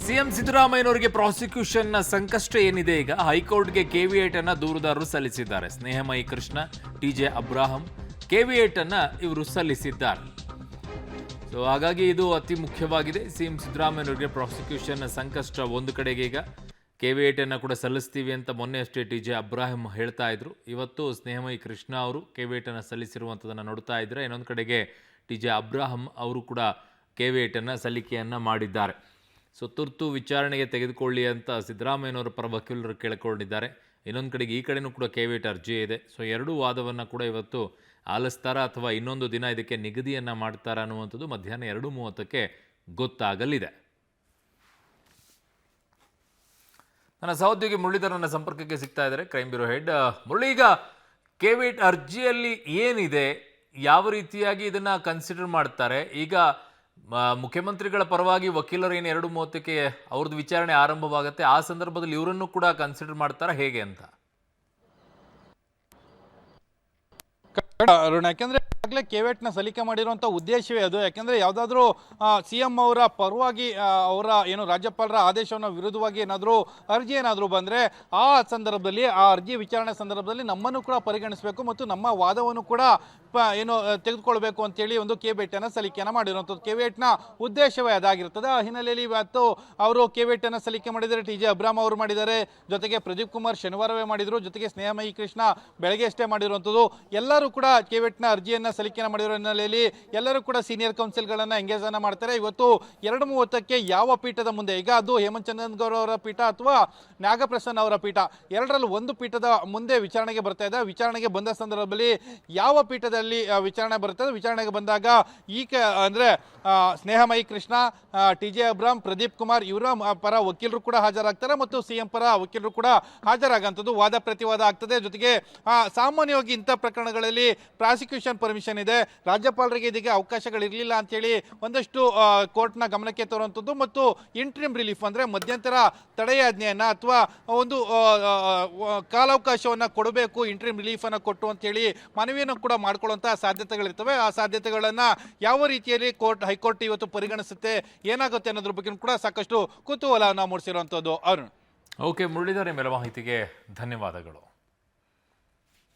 CM ಸಿದ್ದರಾಮಯ್ಯನವರಿಗೆ ಪ್ರಾಸಿಕ್ಯೂಷನ್ನ ಸಂಕಷ್ಟ ಏನಿದೆ ಈಗ ಹೈಕೋರ್ಟ್ಗೆ ಕೆವಿಯೇಟ್ ಅನ್ನ ದೂರುದಾರರು ಸಲ್ಲಿಸಿದ್ದಾರೆ. ಸ್ನೇಹಮಯಿ ಕೃಷ್ಣ, ಟಿಜೆ ಅಬ್ರಾಹಂ ಕೆವಿಯೇಟ್ ಅನ್ನ ಇವರು ಸಲ್ಲಿಸಿದ್ದಾರೆ. ಸೊ ಹಾಗಾಗಿ ಇದು ಅತಿ ಮುಖ್ಯವಾಗಿದೆ. ಸಿಎಂ ಸಿದ್ದರಾಮಯ್ಯನವರಿಗೆ ಪ್ರಾಸಿಕ್ಯೂಷನ್ ಸಂಕಷ್ಟ ಒಂದು ಕಡೆಗೆ ಈಗ ಕೆವಿಯೇಟ್ ಅನ್ನ ಕೂಡ ಸಲ್ಲಿಸ್ತೀವಿ ಅಂತ ಮೊನ್ನೆ ಅಷ್ಟೇ ಟಿಜೆ ಅಬ್ರಾಹಂ ಹೇಳ್ತಾ ಇದ್ರು. ಇವತ್ತು ಸ್ನೇಹಮಯಿ ಕೃಷ್ಣ ಅವರು ಕೆವಿಯೇಟ್ ಅನ್ನ ಸಲ್ಲಿಸಿರುವಂಥದ್ದನ್ನು ನೋಡ್ತಾ ಇದ್ರೆ, ಇನ್ನೊಂದು ಕಡೆಗೆ ಟಿಜೆ ಅಬ್ರಾಹಂ ಅವರು ಕೂಡ ಕೆವಿಯೇಟ್ ಅನ್ನ ಸಲ್ಲಿಕೆಯನ್ನ ಮಾಡಿದ್ದಾರೆ. ಸೊ ತುರ್ತು ವಿಚಾರಣೆಗೆ ತೆಗೆದುಕೊಳ್ಳಿ ಅಂತ ಸಿದ್ದರಾಮಯ್ಯನವರ ಪರ ವಕೀಲರು ಕೇಳಿಕೊಂಡಿದ್ದಾರೆ. ಇನ್ನೊಂದು ಕಡೆಗೆ ಈ ಕಡೆನೂ ಕೂಡ ಕೆವಿಯೇಟ್ ಅರ್ಜಿ ಇದೆ. ಸೊ ಎರಡೂ ವಾದವನ್ನು ಕೂಡ ಇವತ್ತು ಆಲಿಸ್ತಾರಾ ಅಥವಾ ಇನ್ನೊಂದು ದಿನ ಇದಕ್ಕೆ ನಿಗದಿಯನ್ನು ಮಾಡ್ತಾರಾ ಅನ್ನುವಂಥದ್ದು ಮಧ್ಯಾಹ್ನ 2:30ಕ್ಕೆ ಗೊತ್ತಾಗಲಿದೆ. ನನ್ನ ಸಹೋದ್ಯೋಗಿ ಮುರಳೀಧರ್ ನನ್ನ ಸಂಪರ್ಕಕ್ಕೆ ಸಿಗ್ತಾ ಇದ್ದಾರೆ, ಕ್ರೈಮ್ ಬ್ಯೂರೋ ಹೆಡ್. ಮುರಳಿ, ಈಗ ಕೆವಿಯೇಟ್ ಅರ್ಜಿಯಲ್ಲಿ ಏನಿದೆ, ಯಾವ ರೀತಿಯಾಗಿ ಇದನ್ನು ಕನ್ಸಿಡರ್ ಮಾಡ್ತಾರೆ? ಈಗ ಮುಖ್ಯಮಂತ್ರಿಗಳ ಪರವಾಗಿ ವಕೀಲರು ಏನು 2:30ಕ್ಕೆ ಅವ್ರದ್ದು ವಿಚಾರಣೆ ಆರಂಭವಾಗುತ್ತೆ, ಆ ಸಂದರ್ಭದಲ್ಲಿ ಇವರನ್ನು ಕೂಡ ಕನ್ಸಿಡರ್ ಮಾಡ್ತಾರಾ ಹೇಗೆ ಅಂತ? ಅರುಣ್, ಯಾಕೆಂದ್ರೆ ಈಗಾಗಲೇ ಕೆವಿಯೇಟ್ನ ಸಲ್ಲಿಕೆ ಮಾಡಿರುವಂಥ ಉದ್ದೇಶವೇ ಅದು. ಯಾಕೆಂದ್ರೆ ಯಾವುದಾದ್ರೂ CM ಅವರ ಪರವಾಗಿ ಅವರ ರಾಜ್ಯಪಾಲರ ಆದೇಶವನ್ನು ವಿರುದ್ಧವಾಗಿ ಏನಾದರೂ ಅರ್ಜಿ ಏನಾದರೂ ಬಂದರೆ ಆ ಸಂದರ್ಭದಲ್ಲಿ ಆ ಅರ್ಜಿ ವಿಚಾರಣೆ ಸಂದರ್ಭದಲ್ಲಿ ನಮ್ಮನ್ನು ಕೂಡ ಪರಿಗಣಿಸಬೇಕು ಮತ್ತು ನಮ್ಮ ವಾದವನ್ನು ಕೂಡ ತೆಗೆದುಕೊಳ್ಬೇಕು ಅಂತೇಳಿ ಒಂದು ಕೆವಿಯೇಟನ್ನು ಸಲ್ಲಿಕೆಯನ್ನು ಮಾಡಿರುವಂಥದ್ದು. ಕೆವಿಯೇಟ್ನ ಉದ್ದೇಶವೇ ಅದಾಗಿರ್ತದೆ. ಆ ಹಿನ್ನೆಲೆಯಲ್ಲಿ ಇವತ್ತು ಅವರು ಕೆವಿಯೇಟನ್ನು ಸಲ್ಲಿಕೆ ಮಾಡಿದ್ದಾರೆ. ಟಿಜೆ ಅಬ್ರಾಹಂ ಅವರು ಮಾಡಿದ್ದಾರೆ, ಜೊತೆಗೆ ಪ್ರದೀಪ್ ಕುಮಾರ್ ಶನಿವಾರವೇ ಮಾಡಿದರು, ಜೊತೆಗೆ ಸ್ನೇಹಮಯಿ ಕೃಷ್ಣ ಬೆಳಗ್ಗೆ ಅಷ್ಟೇ ಮಾಡಿರುವಂಥದ್ದು. ಎಲ್ಲರೂ ಕೂಡ ಕೆವಿಯೇಟ್ನ ಅರ್ಜಿಯನ್ನು ಸಲ್ಲಿಕೆಯನ್ನು ಮಾಡಿರೋ ಹಿನ್ನೆಲೆಯಲ್ಲಿ ಎಲ್ಲರೂ ಕೂಡ ಸೀನಿಯರ್ ಕೌನ್ಸಿಲ್ಗಳನ್ನು ಎಂಗೇಜ್ ಅನ್ನು ಮಾಡ್ತಾರೆ. ಇವತ್ತು 2:30ಕ್ಕೆ ಯಾವ ಪೀಠದ ಮುಂದೆ, ಈಗ ಅದು ಹೇಮಂತ್ ಚಂದ್ರಗೌಡ ಅವರ ಪೀಠ ಅಥವಾ ನಾಗಪ್ರಸನ್ನ ಅವರ ಪೀಠ, ಎರಡರಲ್ಲಿ ಒಂದು ಪೀಠದ ಮುಂದೆ ವಿಚಾರಣೆಗೆ ಬರ್ತಾ ಇದೆ. ವಿಚಾರಣೆಗೆ ಬಂದ ಸಂದರ್ಭದಲ್ಲಿ ಯಾವ ಪೀಠದಲ್ಲಿ ವಿಚಾರಣೆ ಬರುತ್ತದೆ, ವಿಚಾರಣೆಗೆ ಬಂದಾಗ ಅಂದ್ರೆ ಸ್ನೇಹಮಯಿ ಕೃಷ್ಣ, ಟಿಜೆ ಅಬ್ರಾಹಂ, ಪ್ರದೀಪ್ ಕುಮಾರ್ ಇವರ ಪರ ವಕೀಲರು ಕೂಡ ಹಾಜರಾಗ್ತಾರೆ ಮತ್ತು CM ಪರ ವಕೀಲರು ಕೂಡ ಹಾಜರಾಗುವಂಥದ್ದು, ವಾದ ಪ್ರತಿವಾದ ಆಗ್ತದೆ. ಜೊತೆಗೆ ಸಾಮಾನ್ಯವಾಗಿ ಇಂಥ ಪ್ರಕರಣಗಳಲ್ಲಿ ಪ್ರಾಸಿಕ್ಯೂಷನ್ ಪರ್ಮಿಷನ್ ಇದೆ, ರಾಜ್ಯಪಾಲರಿಗೆ ಇದಕ್ಕೆ ಅವಕಾಶಗಳಿರಲಿಲ್ಲ ಅಂತೇಳಿ ಒಂದಷ್ಟು ಕೋರ್ಟ್ನ ಗಮನಕ್ಕೆ ತರುವಂಥದ್ದು ಮತ್ತು ಇಂಟ್ರಿಮ್ ರಿಲೀಫ್ ಅಂದರೆ ಮಧ್ಯಂತರ ತಡೆಯಾಜ್ಞೆಯನ್ನು ಅಥವಾ ಒಂದು ಕಾಲಾವಕಾಶವನ್ನು ಕೊಡಬೇಕು, ಇಂಟ್ರಿಮ್ ರಿಲೀಫನ್ನು ಕೊಟ್ಟು ಅಂತೇಳಿ ಮನವಿಯನ್ನು ಕೂಡ ಮಾಡಿಕೊಳ್ಳುವಂಥ ಸಾಧ್ಯತೆಗಳಿರ್ತವೆ. ಆ ಸಾಧ್ಯತೆಗಳನ್ನು ಯಾವ ರೀತಿಯಲ್ಲಿ ಹೈಕೋರ್ಟ್ ಇವತ್ತು ಪರಿಗಣಿಸುತ್ತೆ, ಏನಾಗುತ್ತೆ ಅನ್ನೋದ್ರ ಬಗ್ಗೆ ಕೂಡ ಸಾಕಷ್ಟು ಕುತೂಹಲವನ್ನು ಮೂಡಿಸಿರುವಂಥದ್ದು. ಅರುಣ್. ಓಕೆ ಮುರಳೀಧರ್, ನಿಮ್ಮೆಲ್ಲ ಮಾಹಿತಿಗೆ ಧನ್ಯವಾದಗಳು.